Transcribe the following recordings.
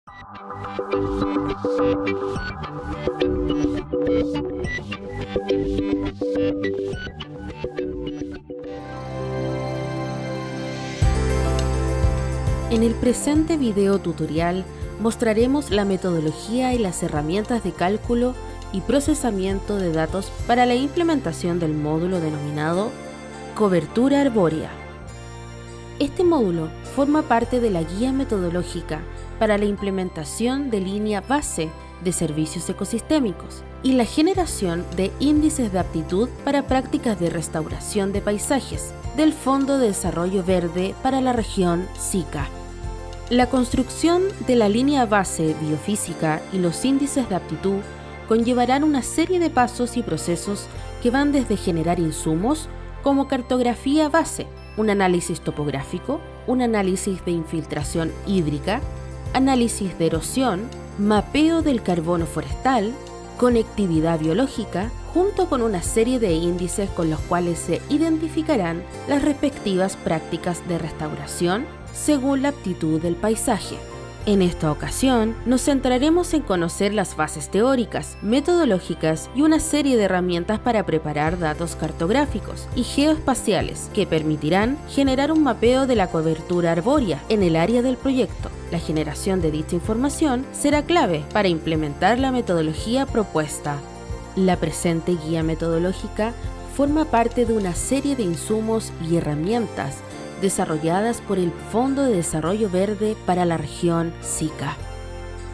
En el presente video tutorial mostraremos la metodología y las herramientas de cálculo y procesamiento de datos para la implementación del módulo denominado Cobertura Arbórea. Este módulo forma parte de la guía metodológica para la implementación de línea base de servicios ecosistémicos y la generación de índices de aptitud para prácticas de restauración de paisajes del Fondo de Desarrollo Verde para la región SICA. La construcción de la línea base biofísica y los índices de aptitud conllevarán una serie de pasos y procesos que van desde generar insumos como cartografía base, un análisis topográfico, un análisis de infiltración hídrica, análisis de erosión, mapeo del carbono forestal, conectividad biológica, junto con una serie de índices con los cuales se identificarán las respectivas prácticas de restauración según la aptitud del paisaje. En esta ocasión, nos centraremos en conocer las bases teóricas, metodológicas y una serie de herramientas para preparar datos cartográficos y geoespaciales que permitirán generar un mapeo de la cobertura arbórea en el área del proyecto. La generación de dicha información será clave para implementar la metodología propuesta. La presente guía metodológica forma parte de una serie de insumos y herramientas desarrolladas por el Fondo de Desarrollo Verde para la región SICA.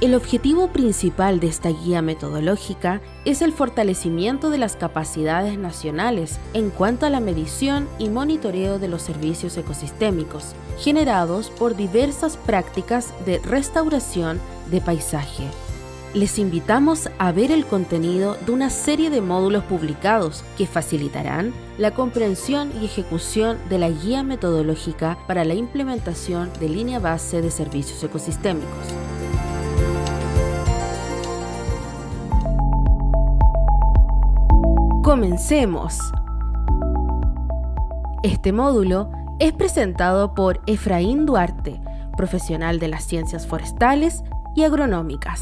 El objetivo principal de esta guía metodológica es el fortalecimiento de las capacidades nacionales en cuanto a la medición y monitoreo de los servicios ecosistémicos generados por diversas prácticas de restauración de paisaje. Les invitamos a ver el contenido de una serie de módulos publicados que facilitarán la comprensión y ejecución de la guía metodológica para la implementación de línea base de servicios ecosistémicos. Comencemos. Este módulo es presentado por Efraín Duarte, profesional de las ciencias forestales y agronómicas.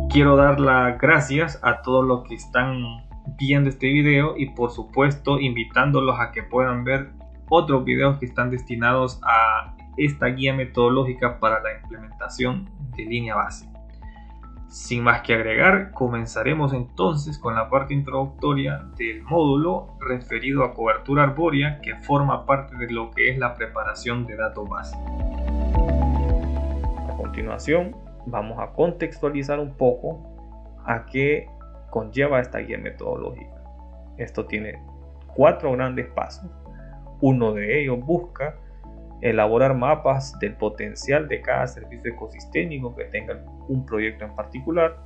Quiero dar las gracias a todos los que están viendo este video y por supuesto invitándolos a que puedan ver otros videos que están destinados a esta guía metodológica para la implementación de línea base. Sin más que agregar, comenzaremos entonces con la parte introductoria del módulo referido a cobertura arbórea, que forma parte de lo que es la preparación de datos base. A continuación, vamos a contextualizar un poco a qué conlleva esta guía metodológica. Esto tiene 4 grandes pasos. Uno de ellos busca elaborar mapas del potencial de cada servicio ecosistémico que tenga un proyecto en particular.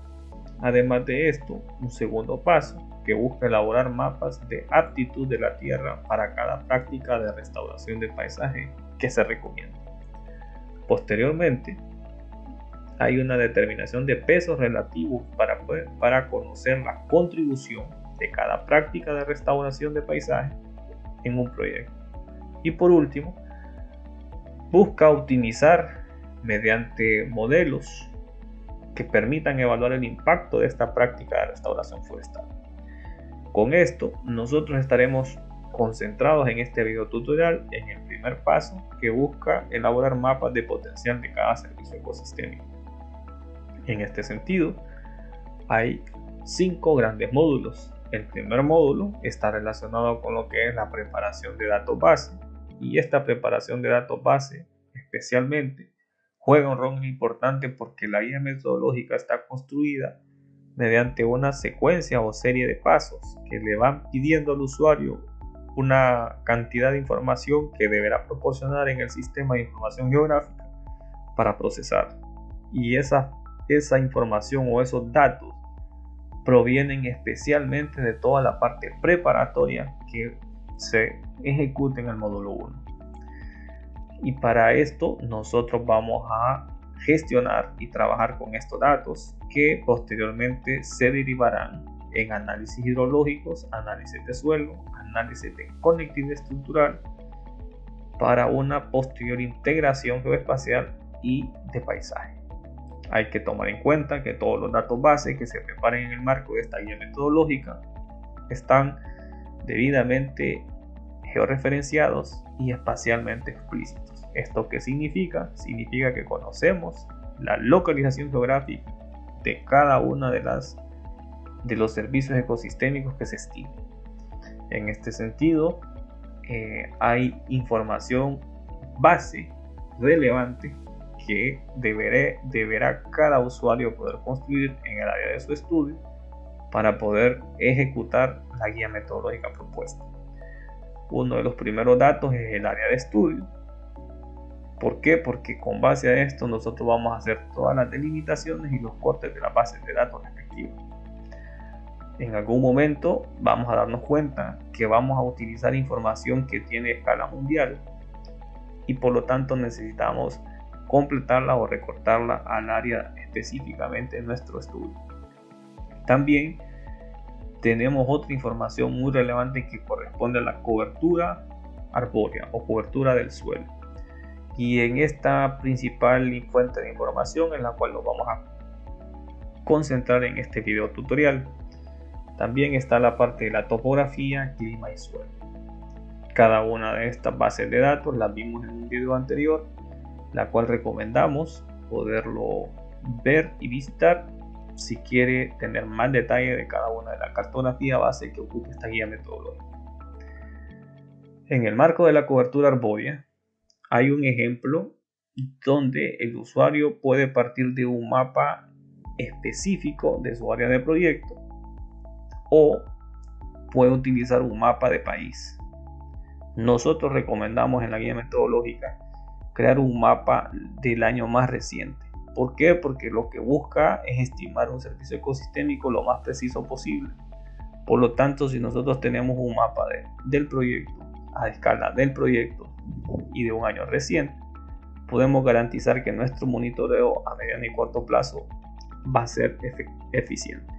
Además de esto, un segundo paso que busca elaborar mapas de aptitud de la tierra para cada práctica de restauración del paisaje que se recomienda. Posteriormente, hay una determinación de pesos relativos para conocer la contribución de cada práctica de restauración de paisaje en un proyecto. Y por último, busca optimizar mediante modelos que permitan evaluar el impacto de esta práctica de restauración forestal. Con esto, nosotros estaremos concentrados en este video tutorial en el primer paso, que busca elaborar mapas de potencial de cada servicio ecosistémico. En este sentido, hay 5 grandes módulos. El primer módulo está relacionado con lo que es la preparación de datos base, y esta preparación de datos base especialmente juega un rol importante porque la guía metodológica está construida mediante una secuencia o serie de pasos que le van pidiendo al usuario una cantidad de información que deberá proporcionar en el sistema de información geográfica para procesar. Y esa información o esos datos provienen especialmente de toda la parte preparatoria que se ejecuta en el módulo 1. Y para esto nosotros vamos a gestionar y trabajar con estos datos que posteriormente se derivarán en análisis hidrológicos, análisis de suelo, análisis de conectividad estructural para una posterior integración geoespacial y de paisaje. Hay que tomar en cuenta que todos los datos base que se preparen en el marco de esta guía metodológica están debidamente georreferenciados y espacialmente explícitos. ¿Esto qué significa? Significa que conocemos la localización geográfica de cada una de los servicios ecosistémicos que se estiman. En este sentido, hay información base relevante que deberá cada usuario poder construir en el área de su estudio para poder ejecutar la guía metodológica propuesta. Uno de los primeros datos es el área de estudio. ¿Por qué? Porque con base a esto nosotros vamos a hacer todas las delimitaciones y los cortes de las bases de datos respectivas. En algún momento vamos a darnos cuenta que vamos a utilizar información que tiene escala mundial y por lo tanto necesitamos completarla o recortarla al área específicamente en nuestro estudio. También tenemos otra información muy relevante que corresponde a la cobertura arbórea o cobertura del suelo. Y en esta principal fuente de información en la cual nos vamos a concentrar en este video tutorial, también está la parte de la topografía, clima y suelo. Cada una de estas bases de datos las vimos en un video anterior, la cual recomendamos poderlo ver y visitar si quiere tener más detalle de cada una de la cartografía base que ocupa esta guía metodológica. En el marco de la cobertura arbórea hay un ejemplo donde el usuario puede partir de un mapa específico de su área de proyecto o puede utilizar un mapa de país. Nosotros recomendamos en la guía metodológica crear un mapa del año más reciente. ¿Por qué? Porque lo que busca es estimar un servicio ecosistémico lo más preciso posible. Por lo tanto, si nosotros tenemos un mapa del proyecto a escala del proyecto y de un año reciente, podemos garantizar que nuestro monitoreo a mediano y corto plazo va a ser eficiente.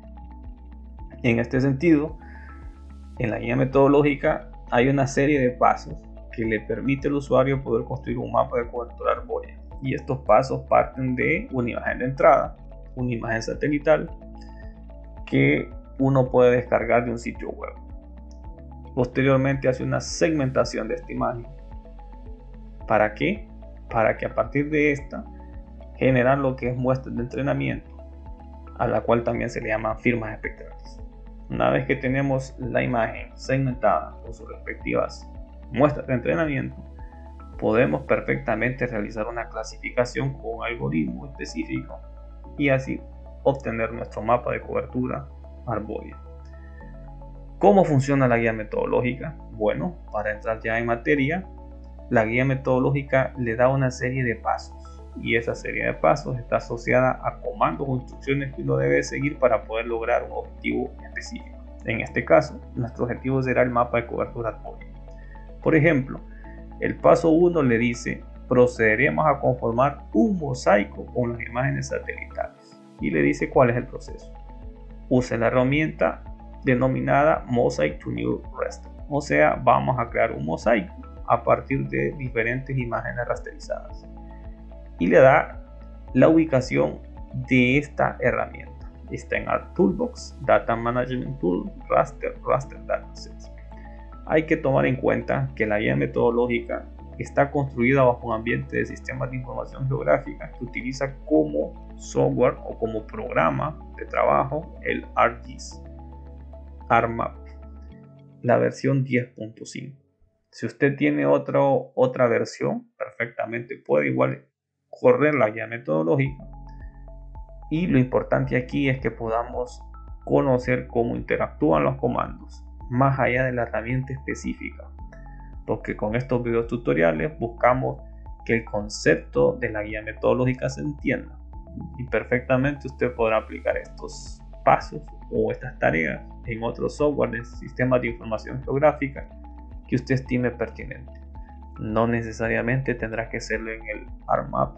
En este sentido, en la guía metodológica hay una serie de pasos que le permite al usuario poder construir un mapa de cobertura arbórea. Y estos pasos parten de una imagen de entrada, una imagen satelital que uno puede descargar de un sitio web. Posteriormente hace una segmentación de esta imagen. ¿Para qué? Para que a partir de esta generar lo que es muestras de entrenamiento, a la cual también se le llaman firmas espectrales. Una vez que tenemos la imagen segmentada con sus respectivas muestras de entrenamiento, podemos perfectamente realizar una clasificación con un algoritmo específico y así obtener nuestro mapa de cobertura arbórea. ¿Cómo funciona la guía metodológica? Bueno, para entrar ya en materia, la guía metodológica le da una serie de pasos y esa serie de pasos está asociada a comandos o instrucciones que uno debe seguir para poder lograr un objetivo específico. En este caso, nuestro objetivo será el mapa de cobertura arbórea. Por ejemplo, el paso 1 le dice: procederemos a conformar un mosaico con las imágenes satelitales, y le dice cuál es el proceso. Use la herramienta denominada Mosaic to New Raster, o sea, vamos a crear un mosaico a partir de diferentes imágenes rasterizadas, y le da la ubicación de esta herramienta. Está en Art Toolbox, Data Management Tool, Raster Datasets. Hay que tomar en cuenta que la guía metodológica está construida bajo un ambiente de sistemas de información geográfica que utiliza como software o como programa de trabajo el ArcGIS ArcMap, la versión 10.5. Si usted tiene otra versión, perfectamente puede igual correr la guía metodológica, y lo importante aquí es que podamos conocer cómo interactúan los comandos más allá de la herramienta específica, porque con estos videos tutoriales buscamos que el concepto de la guía metodológica se entienda, y perfectamente usted podrá aplicar estos pasos o estas tareas en otros software de sistemas de información geográfica que usted estime pertinente. No necesariamente tendrá que hacerlo en el ArcMap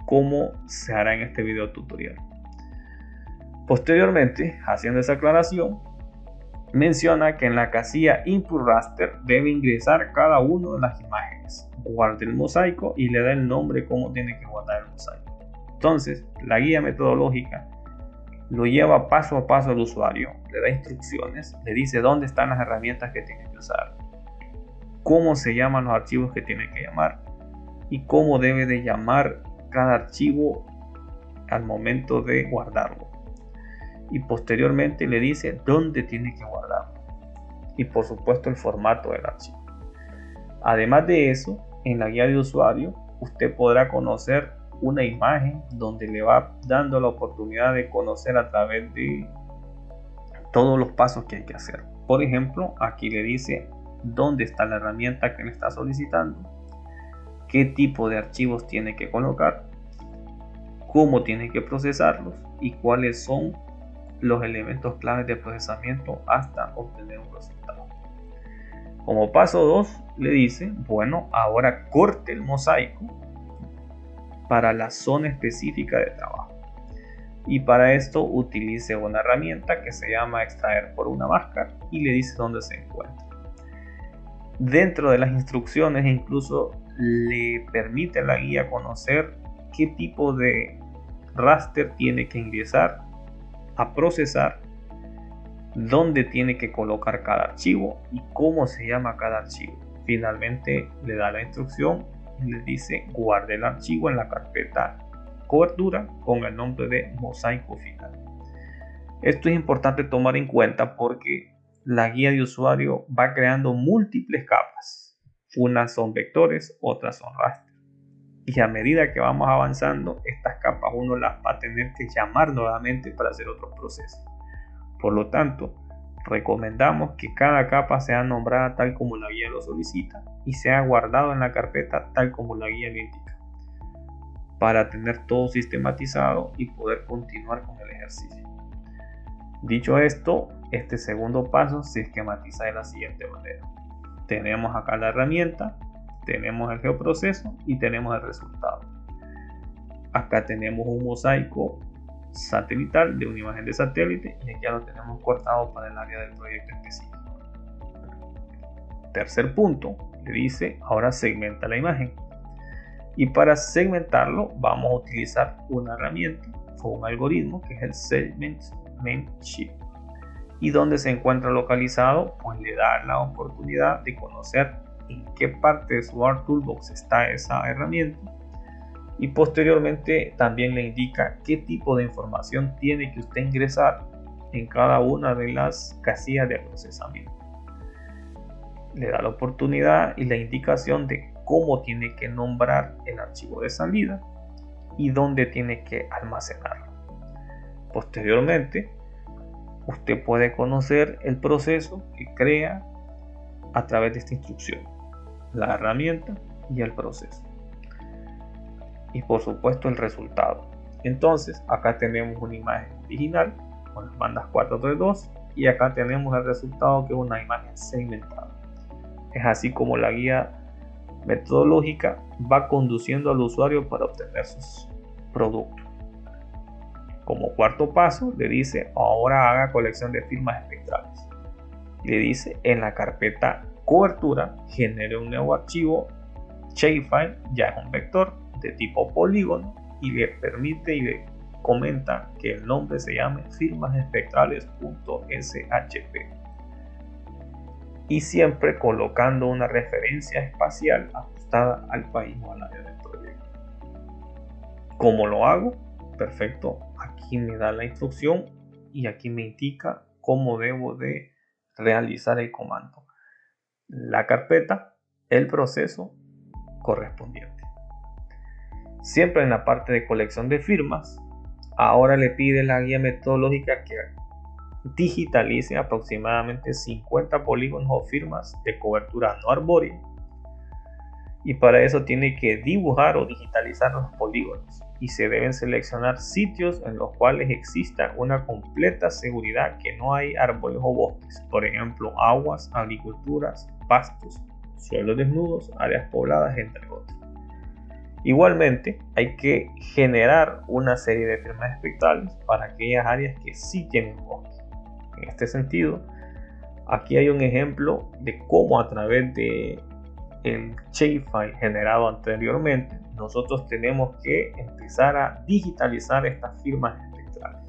como se hará en este video tutorial. Posteriormente, haciendo esa aclaración, menciona que en la casilla Input Raster debe ingresar cada una de las imágenes, guarde el mosaico y le da el nombre cómo tiene que guardar el mosaico. Entonces, la guía metodológica lo lleva paso a paso al usuario, le da instrucciones, le dice dónde están las herramientas que tiene que usar, cómo se llaman los archivos que tiene que llamar y cómo debe de llamar cada archivo al momento de guardarlo. Y posteriormente le dice dónde tiene que guardarlo y por supuesto el formato del archivo. Además de eso, en la guía de usuario usted podrá conocer una imagen donde le va dando la oportunidad de conocer a través de todos los pasos que hay que hacer. Por ejemplo, aquí le dice dónde está la herramienta que le está solicitando, qué tipo de archivos tiene que colocar, cómo tiene que procesarlos y cuáles son los elementos claves de procesamiento hasta obtener un resultado. Como paso 2 le dice, bueno, ahora corte el mosaico para la zona específica de trabajo. Y para esto utilice una herramienta que se llama extraer por una máscara y le dice dónde se encuentra. Dentro de las instrucciones incluso le permite a la guía conocer qué tipo de raster tiene que ingresar a procesar, dónde tiene que colocar cada archivo y cómo se llama cada archivo. Finalmente le da la instrucción y le dice guarde el archivo en la carpeta cobertura con el nombre de mosaico final. Esto es importante tomar en cuenta porque la guía de usuario va creando múltiples capas. Unas son vectores, otras son raster. Y a medida que vamos avanzando, estas capas uno las va a tener que llamar nuevamente para hacer otros procesos. Por lo tanto, recomendamos que cada capa sea nombrada tal como la guía lo solicita y sea guardado en la carpeta tal como la guía lo indica, para tener todo sistematizado y poder continuar con el ejercicio. Dicho esto, este segundo paso se esquematiza de la siguiente manera. Tenemos acá la herramienta, tenemos el geoproceso y tenemos el resultado. Acá tenemos un mosaico satelital de una imagen de satélite y ya lo tenemos cortado para el área del proyecto específico. Tercer punto, le dice ahora segmenta la imagen. Y para segmentarlo vamos a utilizar una herramienta o un algoritmo que es el Segment Shift. Y donde se encuentra localizado, pues le da la oportunidad de conocer en qué parte de su R Toolbox está esa herramienta y posteriormente también le indica qué tipo de información tiene que usted ingresar en cada una de las casillas de procesamiento. Le da la oportunidad y la indicación de cómo tiene que nombrar el archivo de salida y dónde tiene que almacenarlo. Posteriormente, usted puede conocer el proceso que crea a través de esta instrucción, la herramienta y el proceso. Y por supuesto el resultado. Entonces acá tenemos una imagen original con las bandas 432 y acá tenemos el resultado que es una imagen segmentada. Es así como la guía metodológica va conduciendo al usuario para obtener sus productos. Como cuarto paso le dice ahora haga colección de firmas espectrales. Le dice en la carpeta cobertura genere un nuevo archivo shapefile, ya es un vector de tipo polígono y le permite y le comenta que el nombre se llame firmasespectrales.shp y siempre colocando una referencia espacial ajustada al país o al área del proyecto. ¿Cómo lo hago? Perfecto, aquí me da la instrucción y aquí me indica cómo debo de realizar el comando, la carpeta, el proceso correspondiente. Siempre en la parte de colección de firmas, ahora le pide la guía metodológica que digitalice aproximadamente 50 polígonos o firmas de cobertura no arbórea y para eso tiene que dibujar o digitalizar los polígonos y se deben seleccionar sitios en los cuales exista una completa seguridad que no hay árboles o bosques, por ejemplo aguas, agriculturas, pastos, suelos desnudos, áreas pobladas, entre otros. Igualmente hay que generar una serie de firmas espectrales para aquellas áreas que sí tienen bosques. En este sentido, Aquí hay un ejemplo de cómo a través de el shapefile generado anteriormente nosotros tenemos que empezar a digitalizar estas firmas espectrales.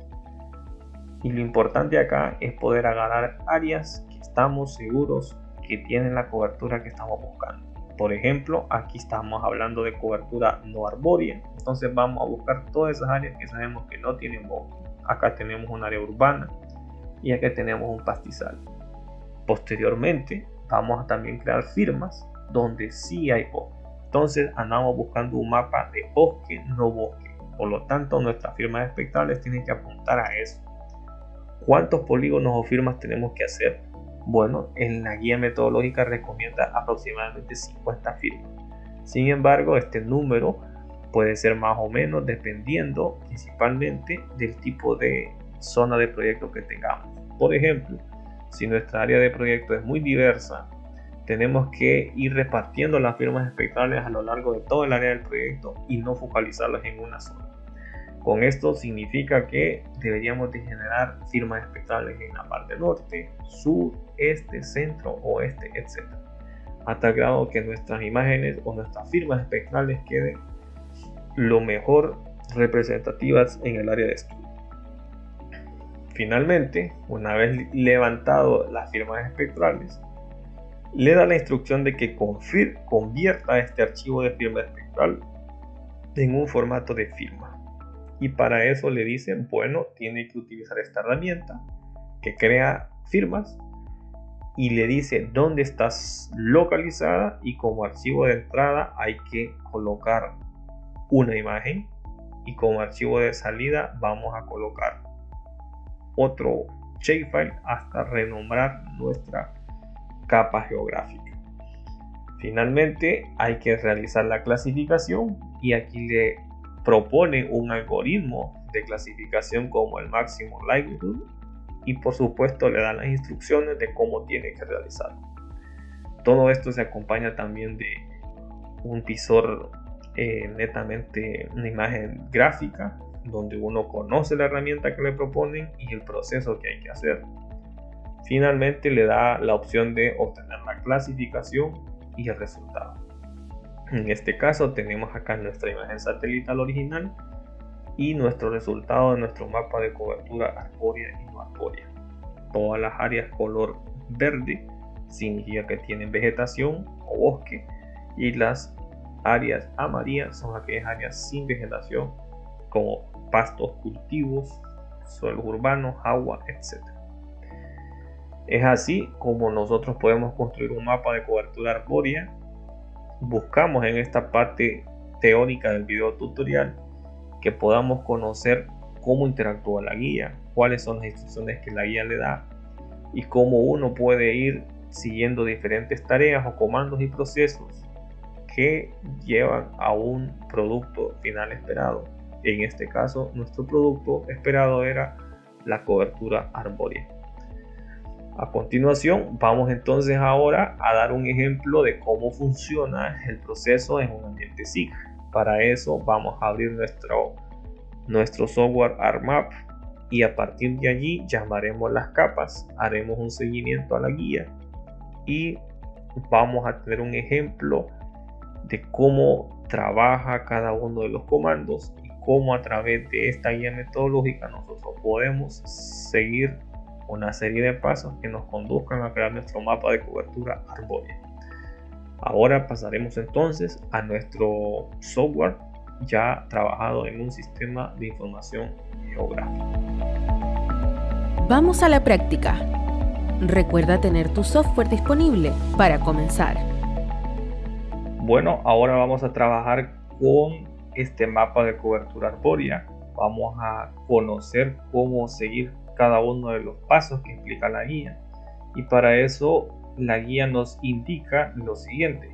Y lo importante acá es poder agarrar áreas que estamos seguros que tienen la cobertura que estamos buscando. Por ejemplo, aquí estamos hablando de cobertura no arbórea, entonces vamos a buscar todas esas áreas que sabemos que no tienen bosque. Acá tenemos un área urbana y acá tenemos un pastizal. Posteriormente vamos a también crear firmas donde sí hay bosque. Entonces andamos buscando un mapa de bosque, no bosque. Por lo tanto, nuestras firmas espectrales tienen que apuntar a eso. ¿Cuántos polígonos o firmas tenemos que hacer? Bueno, en la guía metodológica recomienda aproximadamente 50 firmas. Sin embargo, este número puede ser más o menos dependiendo principalmente del tipo de zona de proyecto que tengamos. Por ejemplo, si nuestra área de proyecto es muy diversa, tenemos que ir repartiendo las firmas espectrales a lo largo de todo el área del proyecto y no focalizarlas en una sola. Con esto significa que deberíamos de generar firmas espectrales en la parte norte, sur, este, centro, oeste, etc. A tal grado que nuestras imágenes o nuestras firmas espectrales queden lo mejor representativas en el área de estudio. Finalmente, una vez levantado las firmas espectrales, le da la instrucción de que convierta este archivo de firma espectral en un formato de firma. Y para eso le dicen, bueno, tiene que utilizar esta herramienta que crea firmas y le dice dónde estás localizada, y como archivo de entrada hay que colocar una imagen y como archivo de salida vamos a colocar otro shapefile hasta renombrar nuestra capa geográfica. Finalmente hay que realizar la clasificación y aquí le propone un algoritmo de clasificación como el máximo likelihood y por supuesto le dan las instrucciones de cómo tiene que realizarlo. Todo esto se acompaña también de un visor netamente una imagen gráfica donde uno conoce la herramienta que le proponen y el proceso que hay que hacer. Finalmente le da la opción de obtener la clasificación y el resultado. En este caso tenemos acá nuestra imagen satelital original y nuestro resultado de nuestro mapa de cobertura arbórea y no arbórea. Todas las áreas color verde significa que tienen vegetación o bosque, y las áreas amarillas son aquellas áreas sin vegetación como pastos, cultivos, suelos urbanos, agua, etc. Es así como nosotros podemos construir un mapa de cobertura arbórea. Buscamos en esta parte teórica del video tutorial que podamos conocer cómo interactúa la guía, cuáles son las instrucciones que la guía le da y cómo uno puede ir siguiendo diferentes tareas o comandos y procesos que llevan a un producto final esperado. En este caso, nuestro producto esperado era la cobertura arbórea. A continuación, vamos entonces ahora a dar un ejemplo de cómo funciona el proceso en un ambiente SIG. Para eso vamos a abrir nuestro software ArcMap y a partir de allí llamaremos las capas, haremos un seguimiento a la guía y vamos a tener un ejemplo de cómo trabaja cada uno de los comandos y cómo a través de esta guía metodológica nosotros podemos seguir una serie de pasos que nos conduzcan a crear nuestro mapa de cobertura arbórea. Ahora pasaremos entonces a nuestro software ya trabajado en un sistema de información geográfica. Vamos a la práctica. Recuerda tener tu software disponible para comenzar. Bueno, ahora vamos a trabajar con este mapa de cobertura arbórea. Vamos a conocer cómo seguir cada uno de los pasos que implica la guía, y para eso la guía nos indica lo siguiente.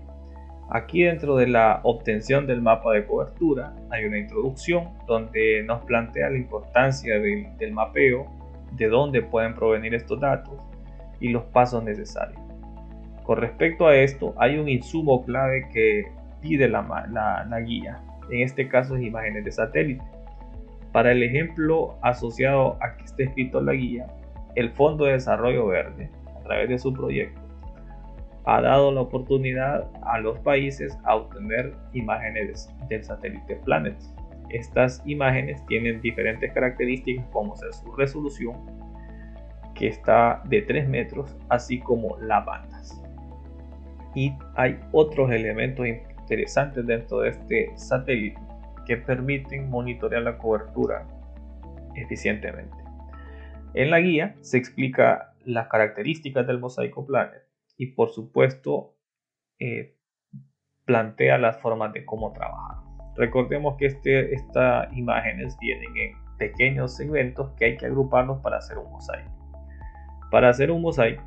Aquí dentro de la obtención del mapa de cobertura hay una introducción donde nos plantea la importancia del mapeo, de dónde pueden provenir estos datos y los pasos necesarios. Con respecto a esto, hay un insumo clave que pide la guía, en este caso es imágenes de satélite. Para el ejemplo asociado a que esté escrito en la guía, el Fondo de Desarrollo Verde, través de su proyecto, ha dado la oportunidad a los países a obtener imágenes del satélite Planet. Estas imágenes tienen diferentes características, como ser su resolución, que está de 3 metros, así como las bandas. Y hay otros elementos interesantes dentro de este satélite que permiten monitorear la cobertura eficientemente. En la guía se explica las características del Mosaico Planet y por supuesto plantea las formas de cómo trabajar. Recordemos que estas imágenes vienen en pequeños segmentos que hay que agruparlos para hacer un mosaico. Para hacer un mosaico,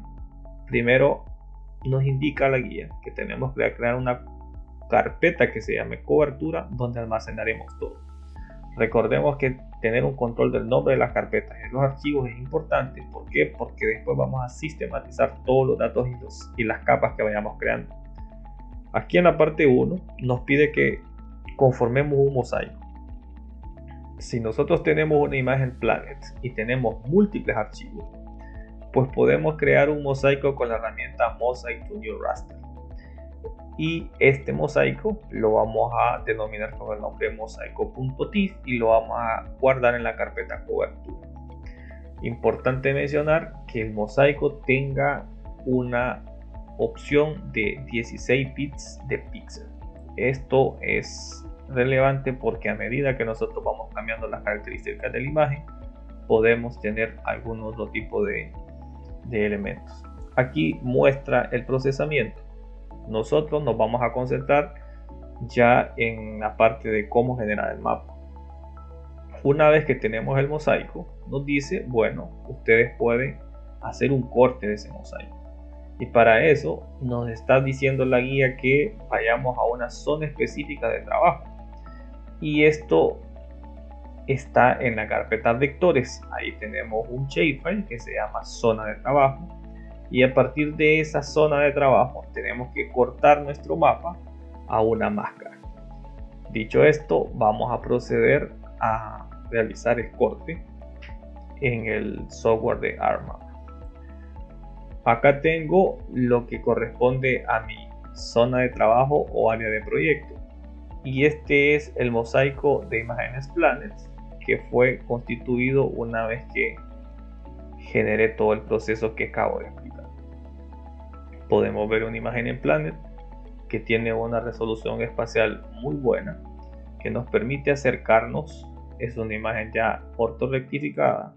primero nos indica la guía que tenemos que crear una carpeta que se llame cobertura, donde almacenaremos todo. Recordemos que tener un control del nombre de las carpetas y de los archivos es importante. ¿Por qué? Porque después vamos a sistematizar todos los datos y las capas que vayamos creando. Aquí en la parte 1 nos pide que conformemos un mosaico. Si nosotros tenemos una imagen Planet y tenemos múltiples archivos, pues podemos crear un mosaico con la herramienta Mosaic to New Raster. Y este mosaico lo vamos a denominar con el nombre mosaico.tif y lo vamos a guardar en la carpeta cobertura. Importante mencionar que el mosaico tenga una opción de 16 bits de píxel. Esto es relevante porque a medida que nosotros vamos cambiando las características de la imagen, podemos tener algún otro tipo de elementos. Aquí muestra el procesamiento. Nosotros nos vamos a concentrar ya en la parte de cómo generar el mapa. Una vez que tenemos el mosaico, nos dice, bueno, ustedes pueden hacer un corte de ese mosaico. Y para eso nos está diciendo la guía que vayamos a una zona específica de trabajo. Y esto está en la carpeta vectores. Ahí tenemos un shapefile que se llama zona de trabajo. Y a partir de esa zona de trabajo tenemos que cortar nuestro mapa a una máscara. Dicho esto, vamos a proceder a realizar el corte en el software de ArcMap. Acá tengo lo que corresponde a mi zona de trabajo o área de proyecto. Y este es el mosaico de imágenes Planet que fue constituido una vez que generé todo el proceso que acabo de explicar. Podemos ver una imagen en Planet que tiene una resolución espacial muy buena, que nos permite acercarnos. Es una imagen ya ortorrectificada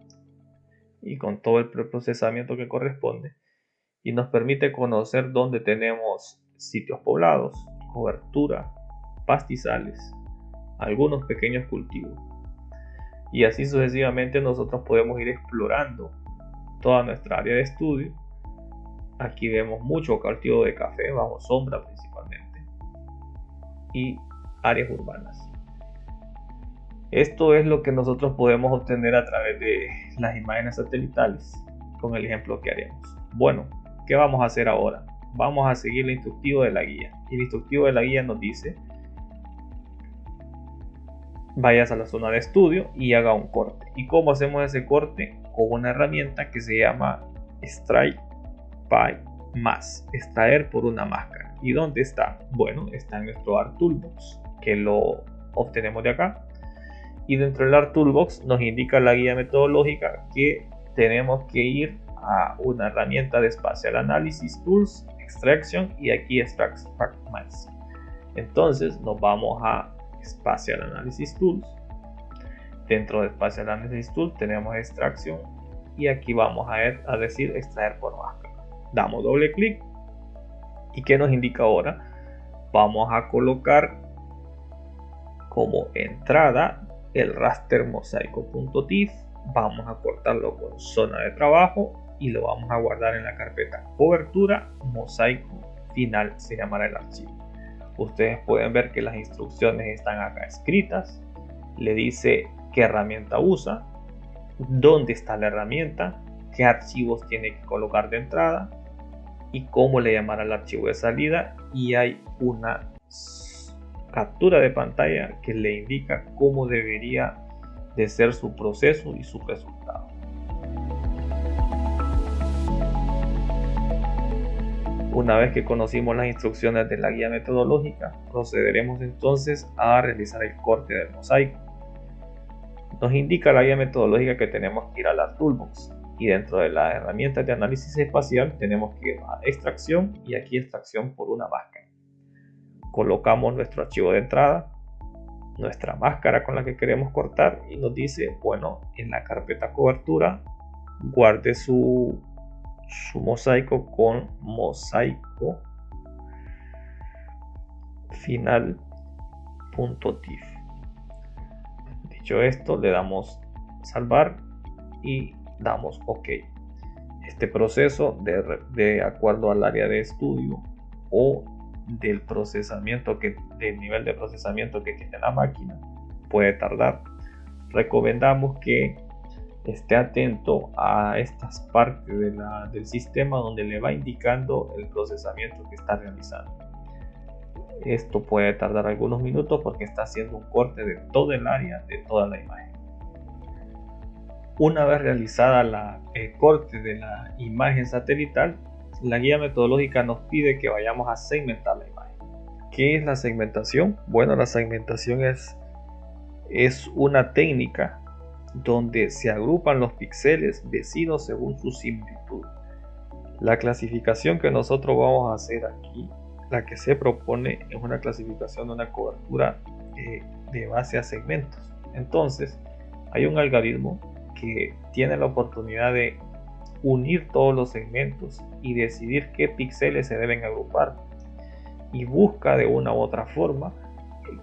y con todo el preprocesamiento que corresponde, y nos permite conocer dónde tenemos sitios poblados, cobertura, pastizales, algunos pequeños cultivos, y así sucesivamente nosotros podemos ir explorando toda nuestra área de estudio. Aquí vemos mucho cultivo de café bajo sombra principalmente y áreas urbanas. Esto es lo que nosotros podemos obtener a través de las imágenes satelitales con el ejemplo que haremos. Bueno, ¿qué vamos a hacer ahora? Vamos a seguir el instructivo de la guía. Y el instructivo de la guía nos dice: vayas a la zona de estudio y haga un corte. ¿Y cómo hacemos ese corte? Con una herramienta que se llama Extract by Mask, extraer por una máscara. ¿Y dónde está? Bueno, está en nuestro ArcToolbox, que lo obtenemos de acá. Y dentro del ArcToolbox nos indica la guía metodológica que tenemos que ir a una herramienta de Spatial Analysis Tools, Extraction, y aquí Extract by Mask. Entonces nos vamos a Spatial Analysis Tools. Dentro de Spatial Analysis Tools tenemos extracción y aquí vamos a decir extraer por máscara. Damos doble clic y ¿qué nos indica ahora? Vamos a colocar como entrada el raster mosaico.tif, vamos a cortarlo con zona de trabajo y lo vamos a guardar en la carpeta cobertura. Mosaico final se llamará el archivo. Ustedes pueden ver que las instrucciones están acá escritas. Le dice qué herramienta usa, dónde está la herramienta, qué archivos tiene que colocar de entrada y cómo le llamará el archivo de salida. Y hay una captura de pantalla que le indica cómo debería de ser su proceso y su resultado. Una vez que conocimos las instrucciones de la guía metodológica, procederemos entonces a realizar el corte del mosaico. Nos indica la guía metodológica que tenemos que ir a la Toolbox, y dentro de las herramientas de análisis espacial tenemos que ir a extracción, y aquí extracción por una máscara. Colocamos nuestro archivo de entrada, nuestra máscara con la que queremos cortar, y nos dice, bueno, en la carpeta cobertura guarde su mosaico con mosaico final.tif. Dicho esto, le damos salvar y damos OK. Este proceso, de acuerdo al área de estudio o del nivel de procesamiento que tiene la máquina, puede tardar. Recomendamos que esté atento a estas partes del sistema donde le va indicando el procesamiento que está realizando. Esto puede tardar algunos minutos porque está haciendo un corte de todo el área, de toda la imagen. Una vez realizada el corte de la imagen satelital, la guía metodológica nos pide que vayamos a segmentar la imagen. ¿Qué es la segmentación? Bueno, la segmentación es una técnica donde se agrupan los píxeles vecinos según su similitud. La clasificación que nosotros vamos a hacer aquí, la que se propone, es una clasificación de una cobertura de base a segmentos. Entonces, hay un algoritmo que tiene la oportunidad de unir todos los segmentos y decidir qué píxeles se deben agrupar, y busca de una u otra forma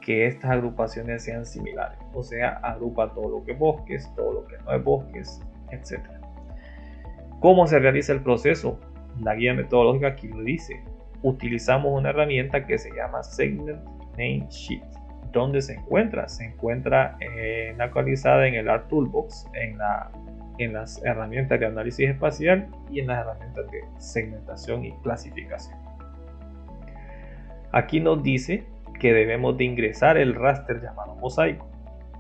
que estas agrupaciones sean similares, o sea, agrupa todo lo que es bosques, todo lo que no es bosques, etc. ¿Cómo se realiza el proceso? La guía metodológica aquí lo dice. Utilizamos una herramienta que se llama Segment Name Sheet. ¿Dónde se encuentra? Se encuentra localizada en el Art Toolbox, en las herramientas de análisis espacial y en las herramientas de segmentación y clasificación. Aquí nos dice que debemos de ingresar el raster llamado mosaico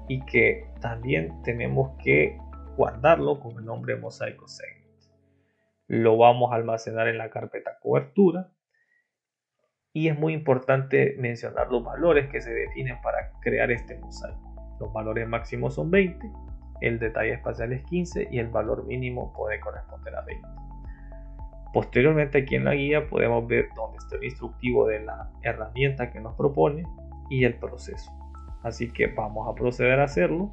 y que también tenemos que guardarlo con el nombre mosaico segment. Lo vamos a almacenar en la carpeta cobertura, y es muy importante mencionar los valores que se definen para crear este mosaico. Los valores máximos son 20, el detalle espacial es 15 y el valor mínimo puede corresponder a 20. Posteriormente, aquí en la guía podemos ver dónde está el instructivo de la herramienta que nos propone y el proceso. Así que vamos a proceder a hacerlo.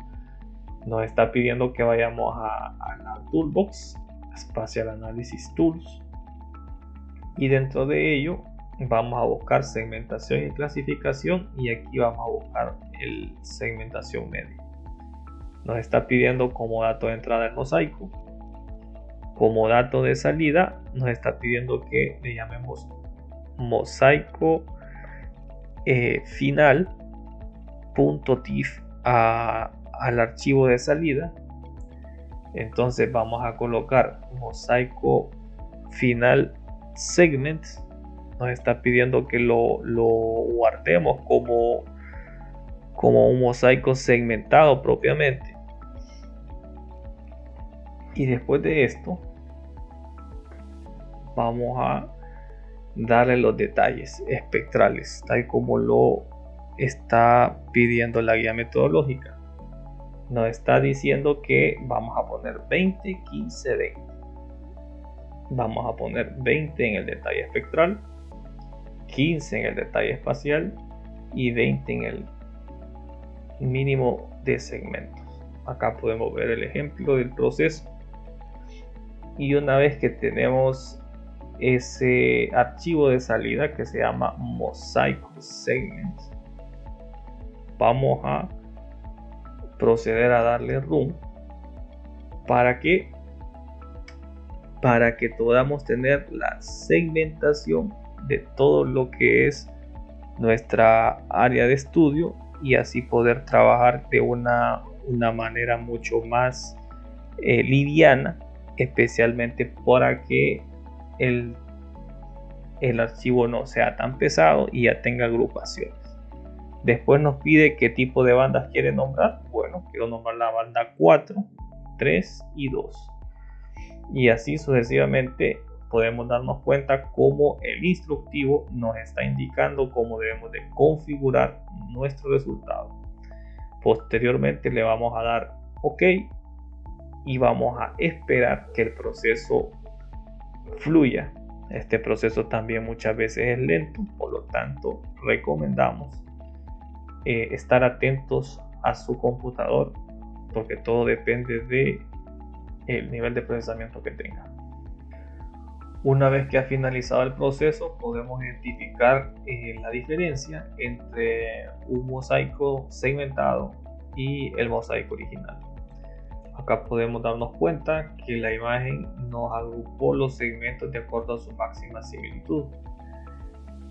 Nos está pidiendo que vayamos a la Toolbox, Spatial Analysis Tools, y dentro de ello vamos a buscar segmentación y clasificación, y aquí vamos a buscar el segmentación media. Nos está pidiendo como dato de entrada el mosaico. Como dato de salida nos está pidiendo que le llamemos mosaico final.tif al archivo de salida. Entonces vamos a colocar mosaico final segment. Nos está pidiendo que lo guardemos como un mosaico segmentado propiamente. Y después de esto vamos a darle los detalles espectrales tal como lo está pidiendo la guía metodológica. Nos está diciendo que vamos a poner 20, 15, 20. Vamos a poner 20 en el detalle espectral, 15 en el detalle espacial y 20 en el mínimo de segmentos. Acá podemos ver el ejemplo del proceso. Y una vez que tenemos ese archivo de salida que se llama mosaico segments, vamos a proceder a darle run para que podamos tener la segmentación de todo lo que es nuestra área de estudio, y así poder trabajar de una manera mucho más liviana, especialmente para que el archivo no sea tan pesado y ya tenga agrupaciones. Después nos pide qué tipo de bandas quiere nombrar. Bueno, quiero nombrar la banda 4, 3 y 2, y así sucesivamente podemos darnos cuenta cómo el instructivo nos está indicando cómo debemos de configurar nuestro resultado. Posteriormente le vamos a dar OK y vamos a esperar que el proceso fluya. Este proceso también muchas veces es lento, por lo tanto recomendamos estar atentos a su computador, porque todo depende de el nivel de procesamiento que tenga. Una vez que ha finalizado el proceso, podemos identificar la diferencia entre un mosaico segmentado y el mosaico original. Acá podemos darnos cuenta que la imagen nos agrupó los segmentos de acuerdo a su máxima similitud.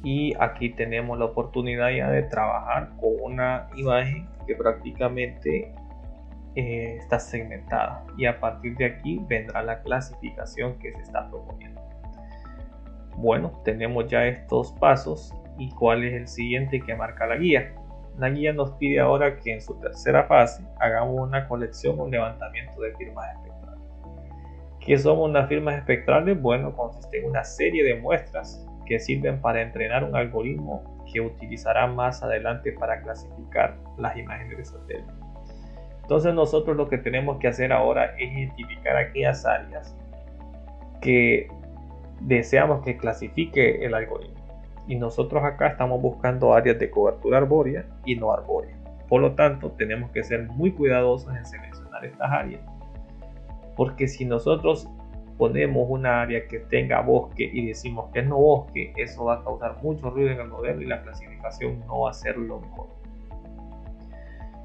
Y aquí tenemos la oportunidad ya de trabajar con una imagen que prácticamente está segmentada, y a partir de aquí vendrá la clasificación que se está proponiendo. Bueno, tenemos ya estos pasos. ¿Y cuál es el siguiente que marca la guía? La guía nos pide ahora que en su tercera fase hagamos una colección o levantamiento de firmas espectrales. ¿Qué son unas firmas espectrales? Bueno, consiste en una serie de muestras que sirven para entrenar un algoritmo que utilizará más adelante para clasificar las imágenes de satélite. Entonces nosotros lo que tenemos que hacer ahora es identificar aquellas áreas que deseamos que clasifique el algoritmo. Y nosotros acá estamos buscando áreas de cobertura arbórea y no arbórea. Por lo tanto, tenemos que ser muy cuidadosos en seleccionar estas áreas, porque si nosotros ponemos una área que tenga bosque y decimos que es no bosque, eso va a causar mucho ruido en el modelo y la clasificación no va a ser lo mejor.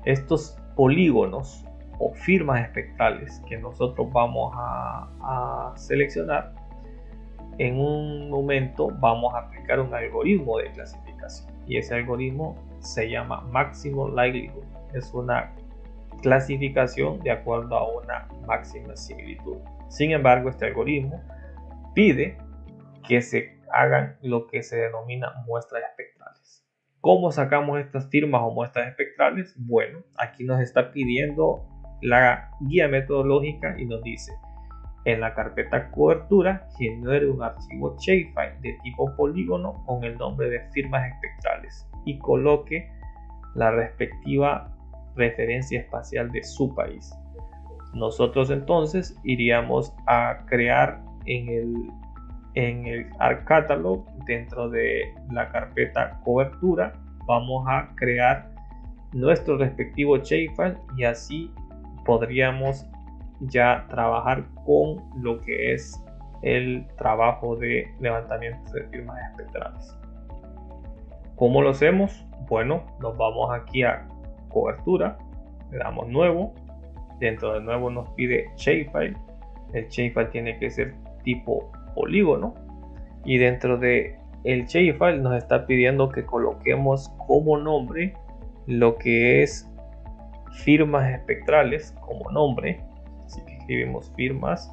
Estos polígonos o firmas espectrales que nosotros vamos a seleccionar, en un momento vamos a aplicar un algoritmo de clasificación, y ese algoritmo se llama Maximum Likelihood. Es una clasificación de acuerdo a una máxima similitud. Sin embargo, este algoritmo pide que se hagan lo que se denomina muestras espectrales. ¿Cómo sacamos estas firmas o muestras espectrales? Bueno, aquí nos está pidiendo la guía metodológica y nos dice: en la carpeta cobertura genere un archivo shapefile de tipo polígono con el nombre de firmas espectrales y coloque la respectiva referencia espacial de su país. Nosotros entonces iríamos a crear en el Arc Catalog, dentro de la carpeta cobertura, vamos a crear nuestro respectivo shapefile, y así podríamos ya trabajar con lo que es el trabajo de levantamiento de firmas espectrales. ¿Cómo lo hacemos? Bueno, nos vamos aquí a cobertura, le damos nuevo, dentro de nuevo nos pide shapefile. El shapefile tiene que ser tipo polígono, y dentro de el shapefile nos está pidiendo que coloquemos como nombre lo que es firmas espectrales como nombre. Así que escribimos firmas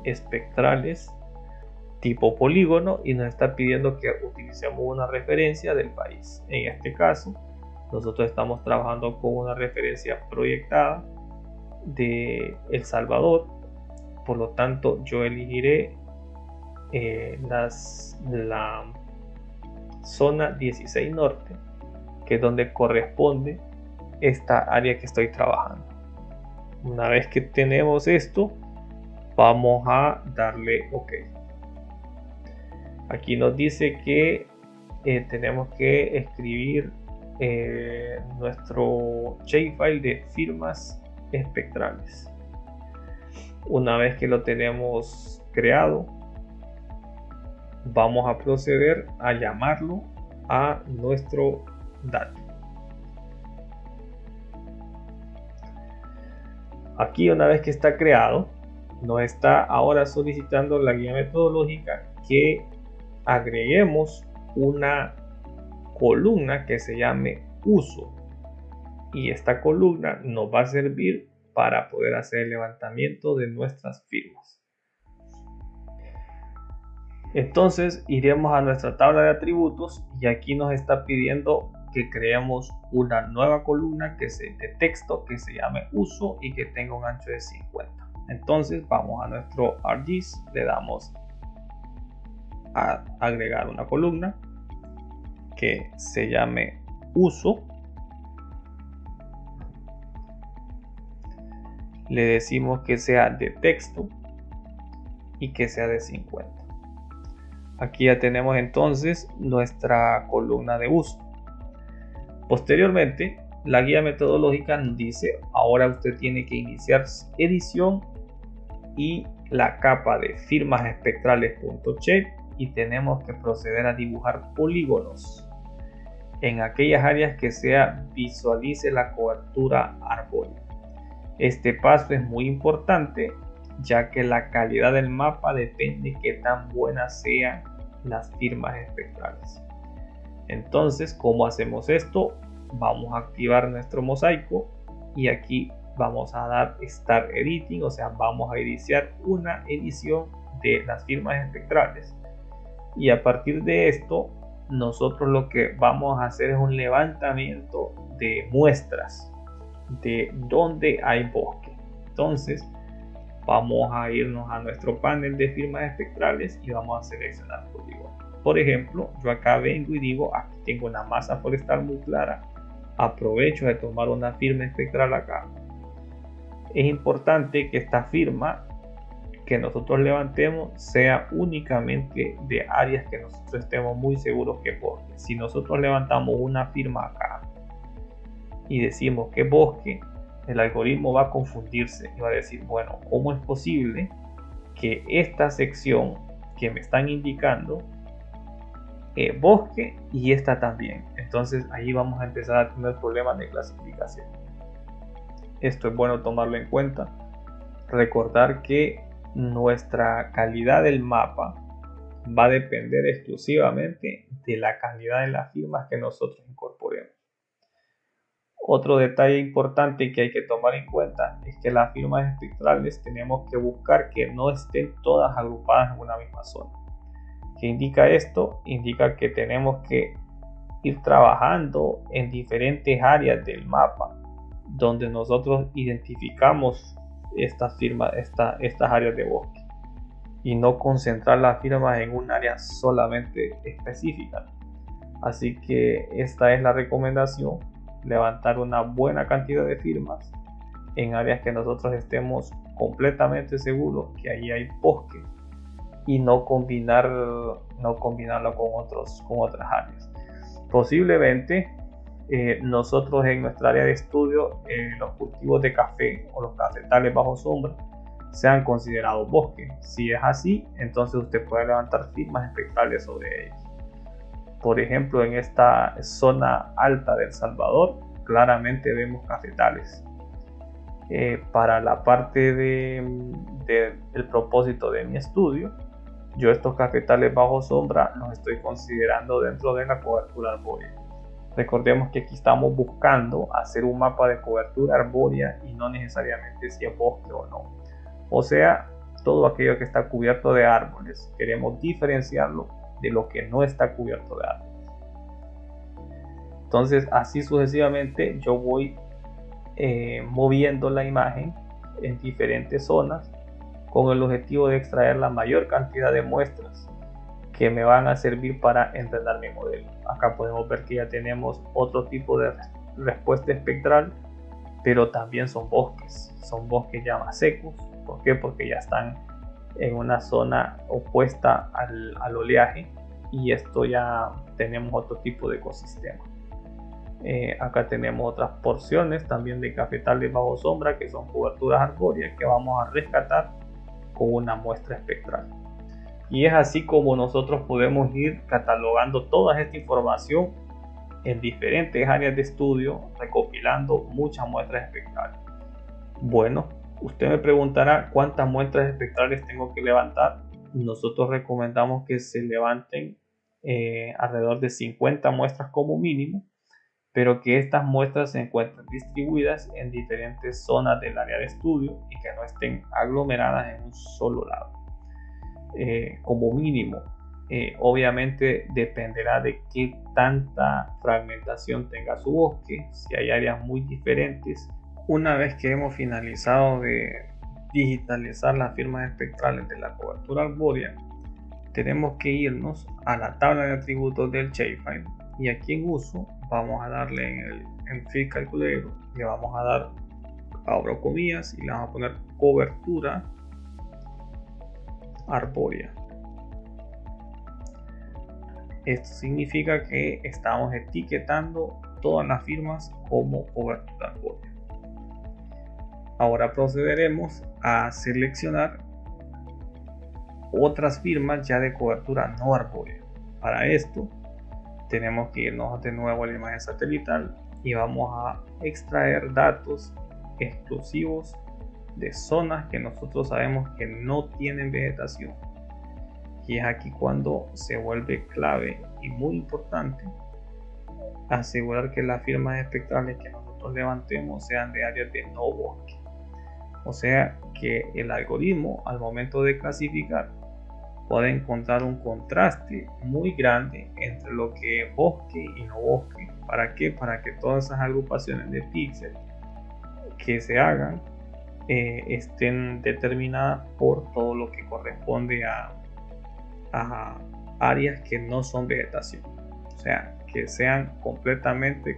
espectrales tipo polígono y nos está pidiendo que utilicemos una referencia del país. En este caso, nosotros estamos trabajando con una referencia proyectada de El Salvador. Por lo tanto, yo elegiré la zona 16 norte, que es donde corresponde esta área que estoy trabajando. Una vez que tenemos esto, vamos a darle OK. Aquí nos dice que tenemos que escribir nuestro shapefile de firmas espectrales. Una vez que lo tenemos creado, vamos a proceder a llamarlo a nuestro dato. Aquí, una vez que está creado, nos está ahora solicitando la guía metodológica que agreguemos una columna que se llame uso, y esta columna nos va a servir para poder hacer el levantamiento de nuestras firmas. Entonces iremos a nuestra tabla de atributos, y aquí nos está pidiendo que creemos una nueva columna de texto que se llame uso y que tenga un ancho de 50. Entonces vamos a nuestro ArcGIS, le damos a agregar una columna que se llame uso. Le decimos que sea de texto y que sea de 50. Aquí ya tenemos entonces nuestra columna de uso. Posteriormente, la guía metodológica nos dice, ahora usted tiene que iniciar edición y la capa de firmas espectrales.shape y tenemos que proceder a dibujar polígonos en aquellas áreas que visualice la cobertura arbórea. Este paso es muy importante, ya que la calidad del mapa depende de qué tan buenas sean las firmas espectrales. Entonces, ¿cómo hacemos esto? Vamos a activar nuestro mosaico y aquí vamos a dar Start Editing, o sea, vamos a iniciar una edición de las firmas espectrales. Y a partir de esto, nosotros lo que vamos a hacer es un levantamiento de muestras de donde hay bosque. Entonces vamos a irnos a nuestro panel de firmas espectrales y vamos a seleccionar polígono. Por ejemplo, yo acá vengo y digo, aquí tengo una masa forestal muy clara, aprovecho de tomar una firma espectral acá. Es importante que esta firma que nosotros levantemos sea únicamente de áreas que nosotros estemos muy seguros que es bosque. Si nosotros levantamos una firma acá y decimos que bosque, el algoritmo va a confundirse y va a decir, bueno, ¿cómo es posible que esta sección que me están indicando bosque y esta también? Entonces ahí vamos a empezar a tener problemas de clasificación. Esto es bueno tomarlo en cuenta. Recordar que nuestra calidad del mapa va a depender exclusivamente de la calidad de las firmas que nosotros incorporemos. Otro detalle importante que hay que tomar en cuenta es que las firmas espectrales tenemos que buscar que no estén todas agrupadas en una misma zona. ¿Qué indica esto? Indica que tenemos que ir trabajando en diferentes áreas del mapa donde nosotros identificamos estas firmas, estas áreas de bosque, y no concentrar las firmas en un área solamente específica. Así que esta es la recomendación: levantar una buena cantidad de firmas en áreas que nosotros estemos completamente seguros que ahí hay bosque y no combinarlo con otras áreas. Posiblemente nosotros en nuestra área de estudio los cultivos de café o los cafetales bajo sombra sean considerados bosques. Si es así, entonces usted puede levantar firmas espectrales sobre ellos. Por ejemplo, en esta zona alta de El Salvador claramente vemos cafetales. Para la parte del propósito de mi estudio, yo estos cafetales bajo sombra los estoy considerando dentro de la cobertura arbórea. Recordemos que aquí estamos buscando hacer un mapa de cobertura arbórea y no necesariamente si es bosque o no. O sea, todo aquello que está cubierto de árboles, queremos diferenciarlo de lo que no está cubierto de árboles. Entonces, así sucesivamente yo voy moviendo la imagen en diferentes zonas con el objetivo de extraer la mayor cantidad de muestras que me van a servir para entrenar mi modelo. Acá podemos ver que ya tenemos otro tipo de respuesta espectral, pero también son bosques ya más secos. ¿Por qué? Porque ya están en una zona opuesta al oleaje y esto ya tenemos otro tipo de ecosistema. Acá tenemos otras porciones también de cafetales bajo sombra que son coberturas arbóreas que vamos a rescatar con una muestra espectral. Y es así como nosotros podemos ir catalogando toda esta información en diferentes áreas de estudio, recopilando muchas muestras espectrales. Bueno, usted me preguntará cuántas muestras espectrales tengo que levantar. Nosotros recomendamos que se levanten alrededor de 50 muestras como mínimo, pero que estas muestras se encuentren distribuidas en diferentes zonas del área de estudio y que no estén aglomeradas en un solo lado. Como mínimo, obviamente dependerá de qué tanta fragmentación tenga su bosque. Si hay áreas muy diferentes, una vez que hemos finalizado de digitalizar las firmas espectrales de la cobertura arbórea, tenemos que irnos a la tabla de atributos del shapefile, y aquí en uso vamos a darle en Field Calculator, le vamos a dar, abro comillas, y le vamos a poner cobertura arbórea. Esto significa que estamos etiquetando todas las firmas como cobertura arbórea. Ahora procederemos a seleccionar otras firmas ya de cobertura no arbórea. Para esto tenemos que irnos de nuevo a la imagen satelital y vamos a extraer datos exclusivos de zonas que nosotros sabemos que no tienen vegetación. Y es aquí cuando se vuelve clave y muy importante asegurar que las firmas espectrales que nosotros levantemos sean de áreas de no bosque. O sea que el algoritmo, al momento de clasificar, puede encontrar un contraste muy grande entre lo que es bosque y no bosque. ¿Para qué? Para que todas esas agrupaciones de píxeles que se hagan estén determinadas por todo lo que corresponde a áreas que no son vegetación. O sea, que sean completamente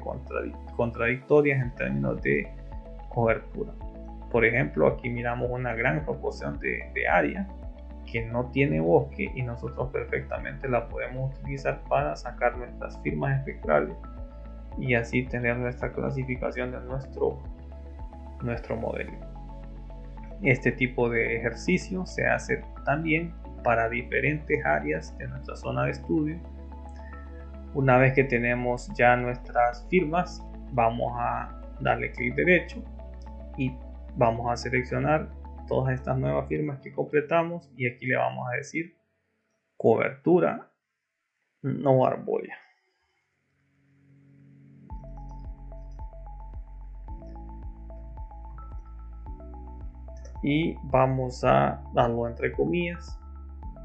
contradictorias en términos de cobertura. Por ejemplo, aquí miramos una gran proporción de área que no tiene bosque y nosotros perfectamente la podemos utilizar para sacar nuestras firmas espectrales y así tener nuestra clasificación de nuestro modelo. Este tipo de ejercicio se hace también para diferentes áreas de nuestra zona de estudio. Una vez que tenemos ya nuestras firmas, vamos a darle clic derecho y vamos a seleccionar todas estas nuevas firmas que completamos y aquí le vamos a decir cobertura no arbórea. Y vamos a darlo entre comillas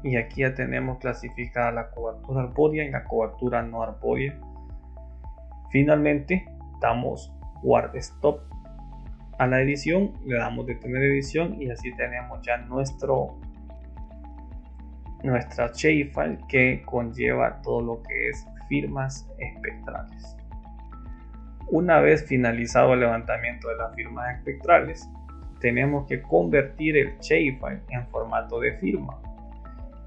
y aquí ya tenemos clasificada la cobertura arbórea y la cobertura no arbórea. Finalmente damos guard stop a la edición, le damos detener edición y así tenemos ya nuestra shapefile que conlleva todo lo que es firmas espectrales. Una vez finalizado el levantamiento de las firmas espectrales, tenemos que convertir el shapefile en formato de firma.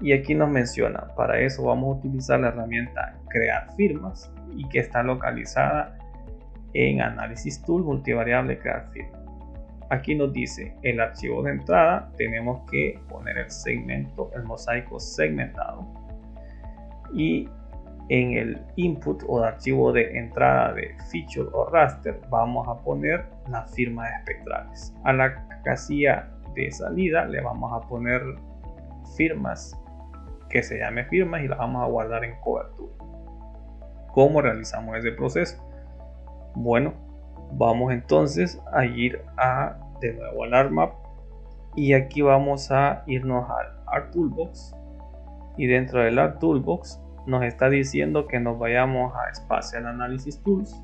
Y aquí nos menciona, para eso vamos a utilizar la herramienta crear firmas y que está localizada en Analysis Tool multivariable crear firma. Aquí nos dice el archivo de entrada, tenemos que poner el segmento, el mosaico segmentado, y en el input o archivo de entrada de feature o raster vamos a poner las firmas espectrales. A la casilla de salida le vamos a poner firmas que se llame firmas y las vamos a guardar en cobertura. ¿Cómo realizamos ese proceso? Bueno, vamos entonces a ir de nuevo al ArcMap y aquí vamos a irnos al ArcToolbox y dentro del ArcToolbox nos está diciendo que nos vayamos a Spatial Analysis Tools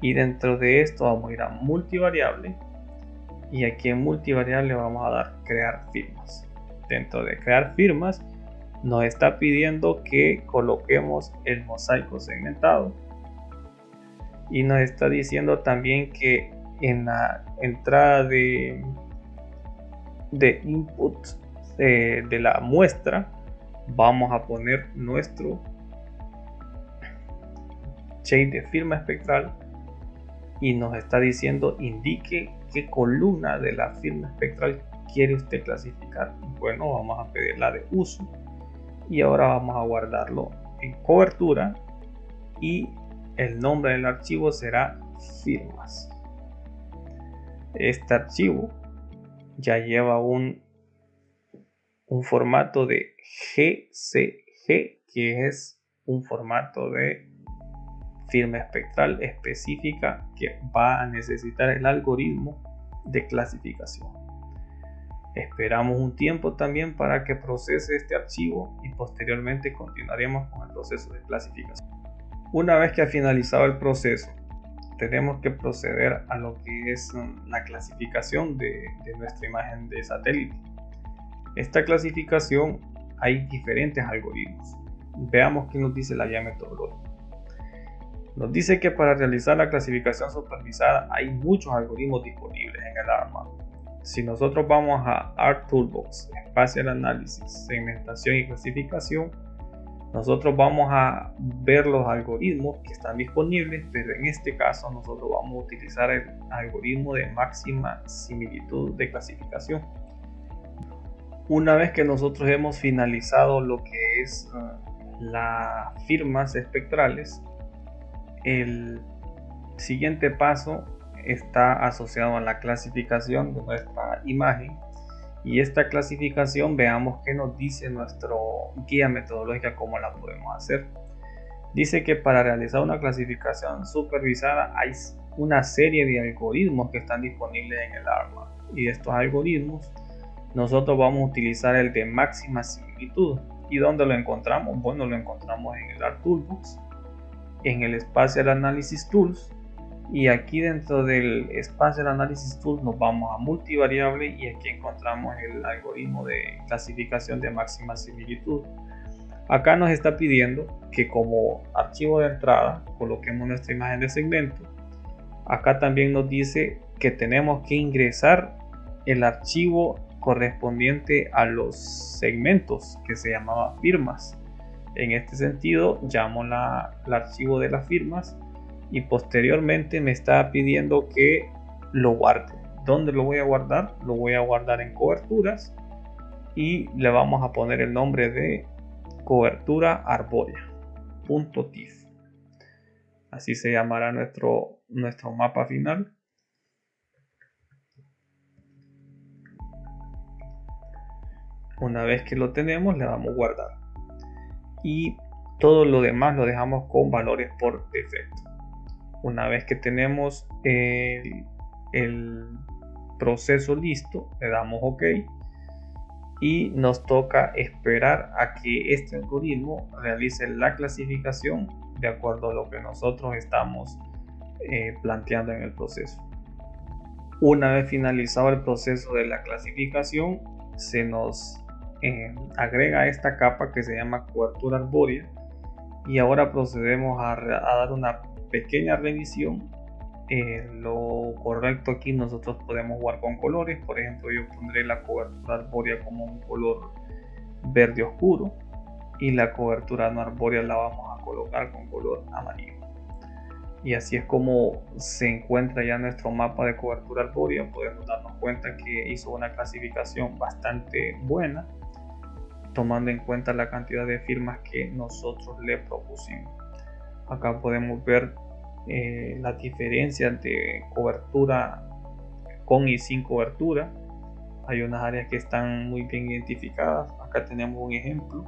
y dentro de esto vamos a ir a multivariable y aquí en multivariable vamos a dar crear firmas. Dentro de crear firmas nos está pidiendo que coloquemos el mosaico segmentado y nos está diciendo también que en la entrada de input de la muestra vamos a poner nuestro shape de firma espectral y nos está diciendo indique qué columna de la firma espectral quiere usted clasificar. Bueno, vamos a pedir la de uso y ahora vamos a guardarlo en cobertura y el nombre del archivo será firmas. Este archivo ya lleva un formato de GCG, que es un formato de firma espectral específica que va a necesitar el algoritmo de clasificación. Esperamos un tiempo también para que procese este archivo y posteriormente continuaremos con el proceso de clasificación. Una vez que ha finalizado el proceso, tenemos que proceder a lo que es la clasificación de nuestra imagen de satélite. Esta clasificación hay diferentes algoritmos. Veamos qué nos dice la guía metodológica. Nos dice que para realizar la clasificación supervisada hay muchos algoritmos disponibles en el ARMA. Si nosotros vamos a ArcToolbox, Spatial Analysis, Segmentación y Clasificación, nosotros vamos a ver los algoritmos que están disponibles, pero en este caso nosotros vamos a utilizar el algoritmo de máxima similitud de clasificación. Una vez que nosotros hemos finalizado lo que es las firmas espectrales, el siguiente paso está asociado a la clasificación de nuestra imagen, y esta clasificación veamos qué nos dice nuestro guía metodológica, cómo la podemos hacer. Dice que para realizar una clasificación supervisada hay una serie de algoritmos que están disponibles en el ARMA, y estos algoritmos nosotros vamos a utilizar el de máxima similitud. ¿Y dónde lo encontramos? Bueno, lo encontramos en el ArcToolbox, en el Spatial Analysis Tools, y aquí dentro del Spatial Analysis Tools nos vamos a multivariable y aquí encontramos el algoritmo de clasificación de máxima similitud. Acá nos está pidiendo que como archivo de entrada coloquemos nuestra imagen de segmento. Acá también nos dice que tenemos que ingresar el archivo correspondiente a los segmentos que se llamaba firmas. En este sentido llamo el archivo de las firmas y posteriormente me está pidiendo que lo guarde. ¿Dónde lo voy a guardar? Lo voy a guardar en coberturas y le vamos a poner el nombre de cobertura arbórea.tif. Así se llamará nuestro mapa final. Una vez que lo tenemos, le damos guardar. Y todo lo demás lo dejamos con valores por defecto. Una vez que tenemos el proceso listo, le damos OK. Y nos toca esperar a que este algoritmo realice la clasificación de acuerdo a lo que nosotros estamos planteando en el proceso. Una vez finalizado el proceso de la clasificación, se nos agrega esta capa que se llama cobertura arbórea, y ahora procedemos a dar una pequeña revisión. Lo correcto aquí nosotros podemos jugar con colores. Por ejemplo, yo pondré la cobertura arbórea como un color verde oscuro y la cobertura no arbórea la vamos a colocar con color amarillo, y así es como se encuentra ya nuestro mapa de cobertura arbórea. Podemos darnos cuenta que hizo una clasificación bastante buena, tomando en cuenta la cantidad de firmas que nosotros le propusimos. Acá podemos ver las diferencias de cobertura con y sin cobertura. Hay unas áreas que están muy bien identificadas. Acá tenemos un ejemplo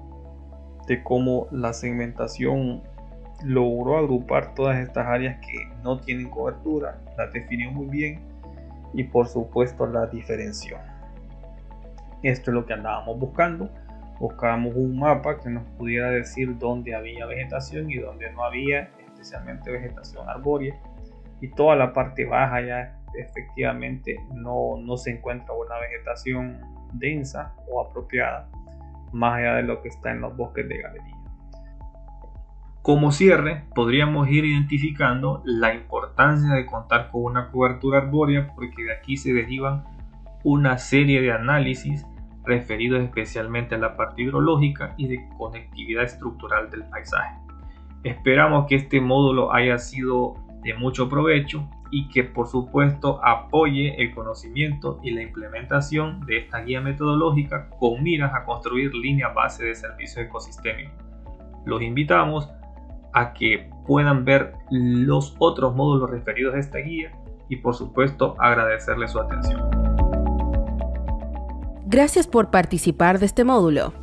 de cómo la segmentación logró agrupar todas estas áreas que no tienen cobertura, las definió muy bien y por supuesto las diferenció. Esto es lo que andábamos buscando. Buscábamos un mapa que nos pudiera decir dónde había vegetación y dónde no había, especialmente vegetación arbórea, y toda la parte baja ya efectivamente no se encuentra una vegetación densa o apropiada, más allá de lo que está en los bosques de galería. Como cierre, podríamos ir identificando la importancia de contar con una cobertura arbórea, porque de aquí se derivan una serie de análisis referidos especialmente a la parte hidrológica y de conectividad estructural del paisaje. Esperamos que este módulo haya sido de mucho provecho y que por supuesto apoye el conocimiento y la implementación de esta guía metodológica con miras a construir líneas base de servicios ecosistémicos. Los invitamos a que puedan ver los otros módulos referidos a esta guía y por supuesto agradecerles su atención. Gracias por participar de este módulo.